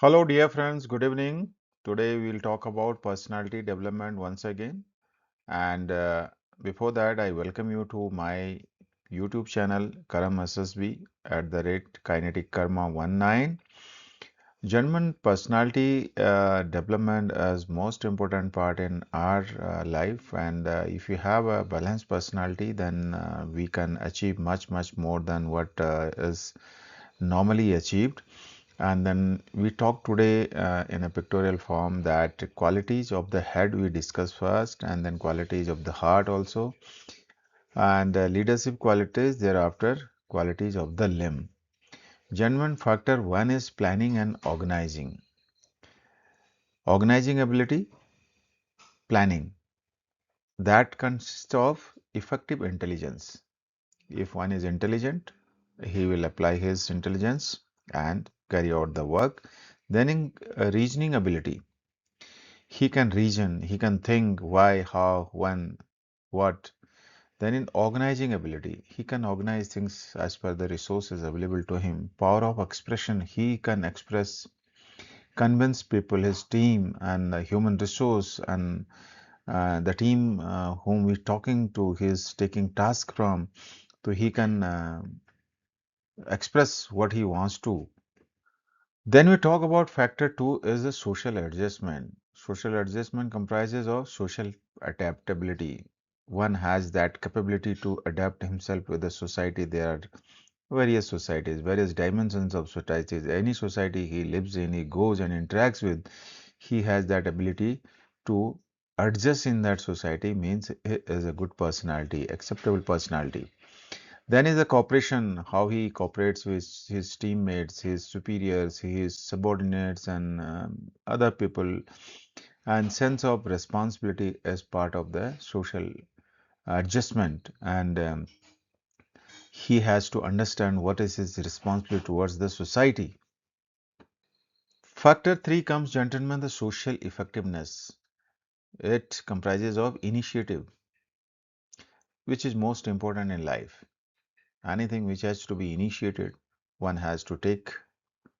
Hello, dear friends. Good evening. Today we'll talk about personality development once again. And before that, I welcome you to my YouTube channel, Karam SSB @kinetic karma 19. German personality development is most important part in our life. And if you have a balanced personality, then we can achieve much more than what is normally achieved. And then we talk today in a pictorial form that qualities of the head we discuss first, and then qualities of the heart also, and leadership qualities thereafter, qualities of the limb. Genuine factor one is planning and organizing. Organizing ability, planning. That consists of effective intelligence. If one is intelligent, he will apply his intelligence and carry out the work. Then in reasoning ability, he can reason, he can think why, how, when, what. Then in organizing ability, he can organize things as per the resources available to him. Power of expression, he can express, convince people, his team and the human resource and the team whom we're talking to, he's taking task from, so he can express what he wants to. Then we talk about factor two is the social adjustment. Social adjustment comprises of social adaptability. One has that capability to adapt himself with the society. There are various societies, various dimensions of societies. Any society he lives in, he goes and interacts with, he has that ability to adjust in that society, means he is a good personality, acceptable personality. Then is the cooperation, how he cooperates with his teammates, his superiors, his subordinates, and other people. And sense of responsibility as part of the social adjustment. And he has to understand what is his responsibility towards the society. Factor three comes, gentlemen, the social effectiveness. It comprises of initiative, which is most important in life. Anything which has to be initiated, one has to take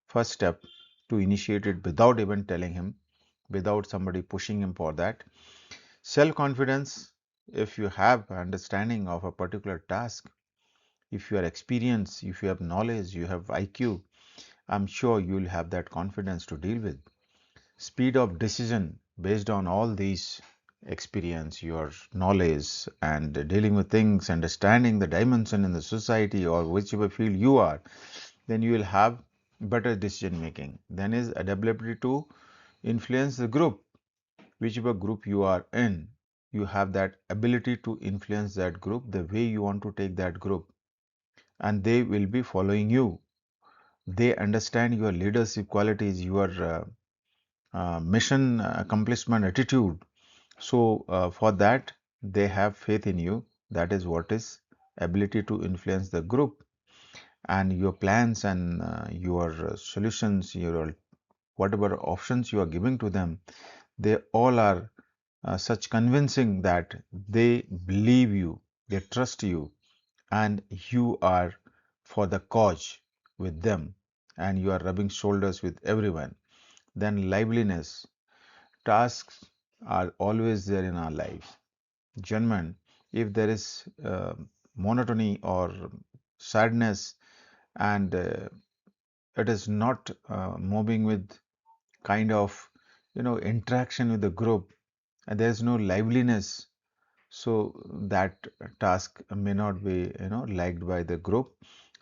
first step to initiate it without even telling him, without somebody pushing him for that. Self-confidence, if you have understanding of a particular task, if you are experienced, if you have knowledge, you have IQ, I'm sure you will have that confidence to deal with. Speed of decision based on all these experience, your knowledge, and dealing with things, understanding the dimension in the society or whichever field you are, then you will have better decision making. Then is adaptability to influence the group, whichever group you are in. You have that ability to influence that group the way you want to take that group, and they will be following you. They understand your leadership qualities, your mission accomplishment attitude. So for that, they have faith in you. That is what is ability to influence the group, and your plans and your solutions, your whatever options you are giving to them, they all are such convincing that they believe you, they trust you, and you are for the cause with them, and you are rubbing shoulders with everyone. Then liveliness. Tasks are always there in our life. Gentlemen, if there is monotony or sadness, and it is not moving with kind of interaction with the group, and there is no liveliness, so that task may not be liked by the group.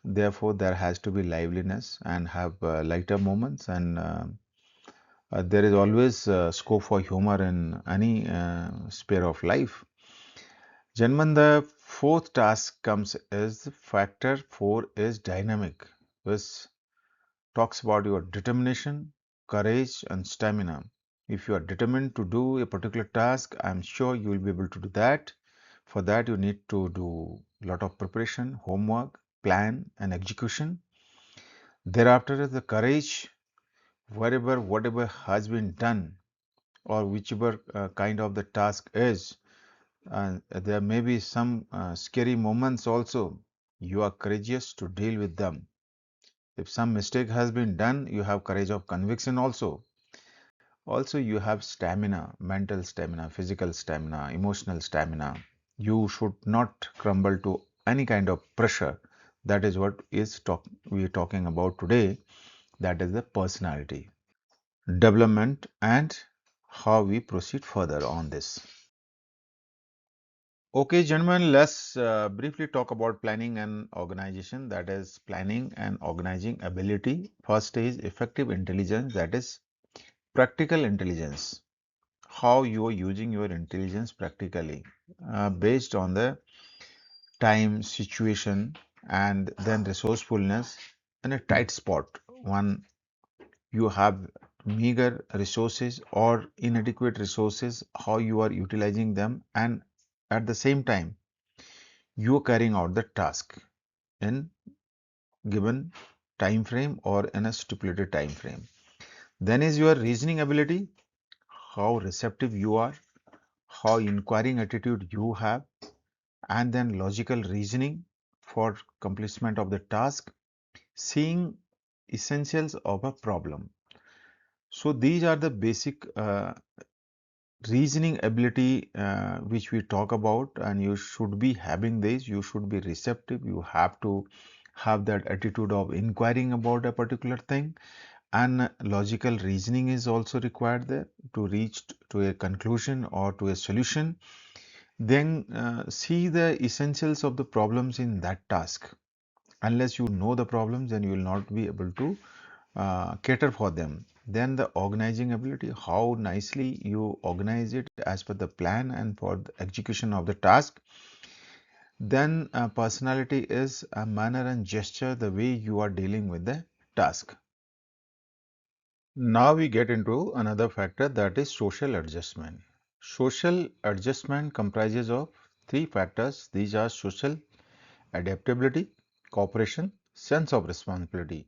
Therefore there has to be liveliness and have lighter moments, and there is always scope for humor in any sphere of life. Gentlemen, the fourth task comes is factor four is dynamic, which talks about your determination, courage, and stamina. If you are determined to do a particular task, I'm sure you will be able to do that. For that, you need to do a lot of preparation, homework, plan, and execution. Thereafter is the courage, whatever has been done, or whichever kind of the task is. There may be some scary moments also. You are courageous to deal with them. If some mistake has been done, you have courage of conviction also. Also, you have stamina, mental stamina, physical stamina, emotional stamina. You should not crumble to any kind of pressure. That is what we are talking about today. That is the personality development and how we proceed further on this. Okay, gentlemen, let's briefly talk about planning and organization. That is planning and organizing ability. First is effective intelligence, that is practical intelligence. How you are using your intelligence practically based on the time, situation, and then resourcefulness in a tight spot. One, you have meager resources or inadequate resources, how you are utilizing them, and at the same time, you are carrying out the task in given time frame or in a stipulated time frame. Then is your reasoning ability, how receptive you are, how inquiring attitude you have, and then logical reasoning for accomplishment of the task, seeing essentials of a problem. So these are the basic reasoning ability which we talk about, and you should be having this. You should be receptive. You have to have that attitude of inquiring about a particular thing, and logical reasoning is also required there to reach to a conclusion or to a solution. Then see the essentials of the problems in that task. Unless you know the problems, then you will not be able to cater for them. Then the organizing ability, how nicely you organize it as per the plan and for the execution of the task. Then personality is a manner and gesture, the way you are dealing with the task. Now we get into another factor, that is social adjustment. Social adjustment comprises of three factors. These are social adaptability, cooperation, sense of responsibility.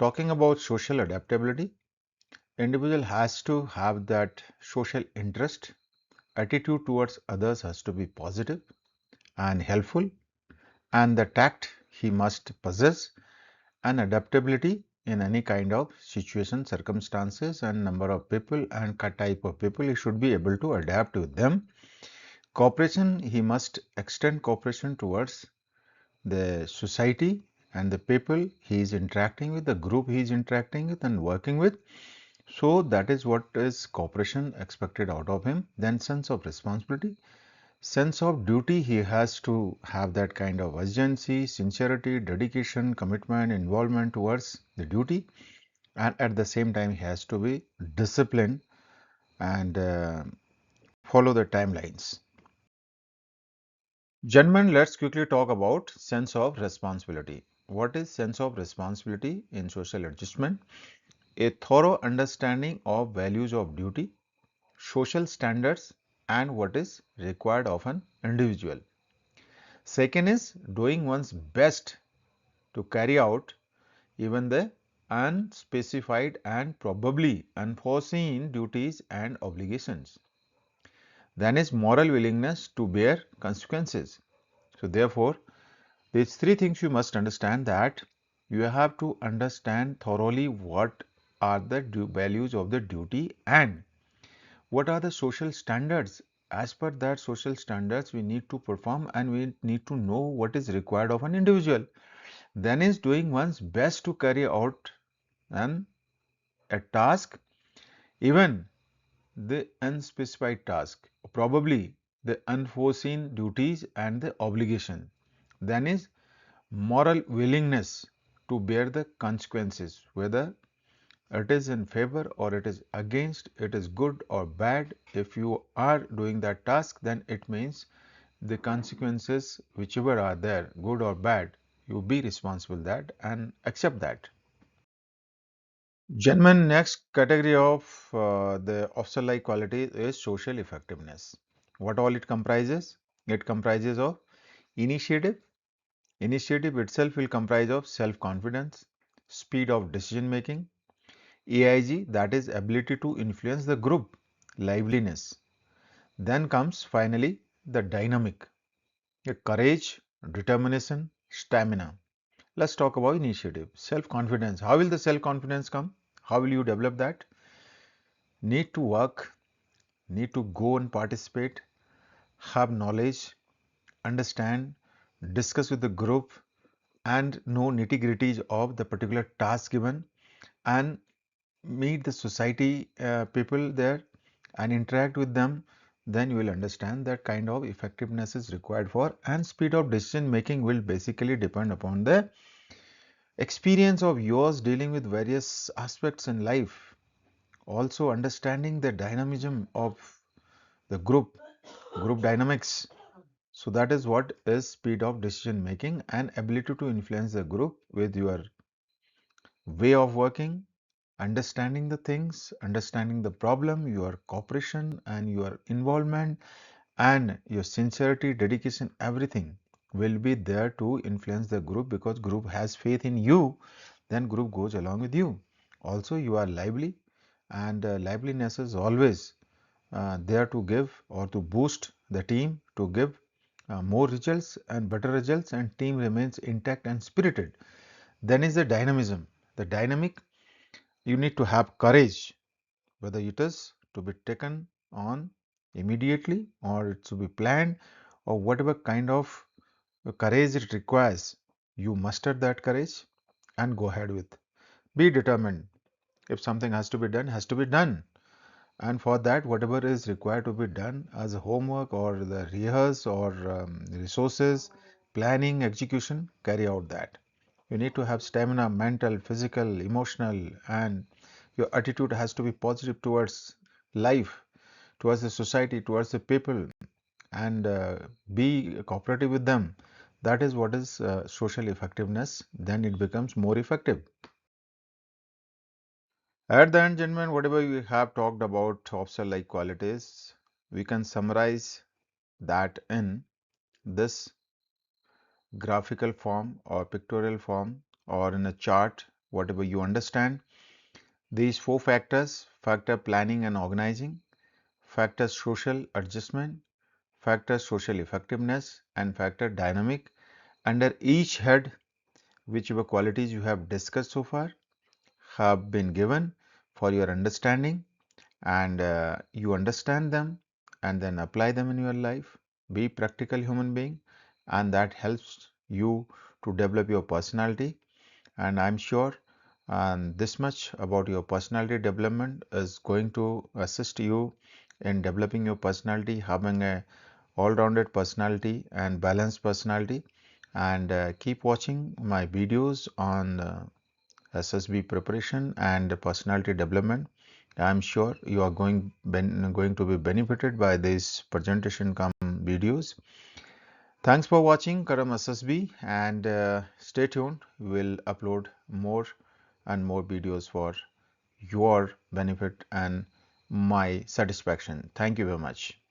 Talking about social adaptability, individual has to have that social interest, attitude towards others has to be positive and helpful, and the tact he must possess, and adaptability in any kind of situation, circumstances, and number of people and type of people, he should be able to adapt with them. Cooperation, he must extend cooperation towards the society and the people he is interacting with, the group he is interacting with and working with. So that is what is cooperation expected out of him. Then sense of responsibility, sense of duty, he has to have that kind of urgency, sincerity, dedication, commitment, involvement towards the duty, and at the same time he has to be disciplined and follow the timelines. Gentlemen, let's quickly talk about sense of responsibility. What is sense of responsibility in social adjustment? A thorough understanding of values of duty, social standards, and what is required of an individual. Second is doing one's best to carry out even the unspecified and probably unforeseen duties and obligations. Then is moral willingness to bear consequences. So therefore, these three things you must understand, that you have to understand thoroughly what are the values of the duty and what are the social standards. As per that social standards we need to perform, and we need to know what is required of an individual. Then is doing one's best to carry out an a task, even the unspecified task, probably the unforeseen duties and the obligation. Then is moral willingness to bear the consequences, whether it is in favor or it is against, it is good or bad. If you are doing that task, then it means the consequences, whichever are there, good or bad, you be responsible that and accept that. Gentlemen, next category of the officer-like quality is social effectiveness. What all it comprises? It comprises of initiative. Initiative itself will comprise of self-confidence, speed of decision making, AIG, that is ability to influence the group, liveliness. Then comes finally the dynamic, courage, determination, stamina. Let's talk about initiative. Self-confidence. How will the self-confidence come? How will you develop that? Need to work, need to go and participate, have knowledge, understand, discuss with the group, and know nitty-gritties of the particular task given, and meet the society people there and interact with them. Then you will understand that kind of effectiveness is required for, and speed of decision making will basically depend upon the experience of yours dealing with various aspects in life. Also understanding the dynamism of the group dynamics. So that is what is speed of decision making and ability to influence the group with your way of working, understanding the things, understanding the problem, your cooperation and your involvement and your sincerity, dedication, everything will be there to influence the group, because group has faith in you, then group goes along with you. Also you are lively, and liveliness is always there to give or to boost the team to give more results and better results, and team remains intact and spirited. Then is the dynamism. The dynamic, you need to have courage, whether it is to be taken on immediately or it to be planned, or whatever kind of courage it requires, you muster that courage and go ahead with. Be determined. If something has to be done, has to be done. And for that, whatever is required to be done as a homework or the rehearse or resources, planning, execution, carry out that. You need to have stamina, mental, physical, emotional, and your attitude has to be positive towards life, towards the society, towards the people, and be cooperative with them. That is what is social effectiveness. Then it becomes more effective. At the end, gentlemen, whatever we have talked about officer-like qualities, we can summarize that in this graphical form or pictorial form or in a chart, whatever you understand. These four factors: factor planning and organizing, factor social adjustment, factor social effectiveness, and factor dynamic. Under each head, whichever qualities you have discussed so far have been given for your understanding, and you understand them and then apply them in your life. Be practical human being, and that helps you to develop your personality. And I'm sure this much about your personality development is going to assist you in developing your personality, having a all-rounded personality and balanced personality. And keep watching my videos on SSB preparation and personality development. I'm sure you are going to be benefited by these presentation come videos. Thanks for watching Karam SSB, and stay tuned. We'll upload more and more videos for your benefit and my satisfaction. Thank you very much.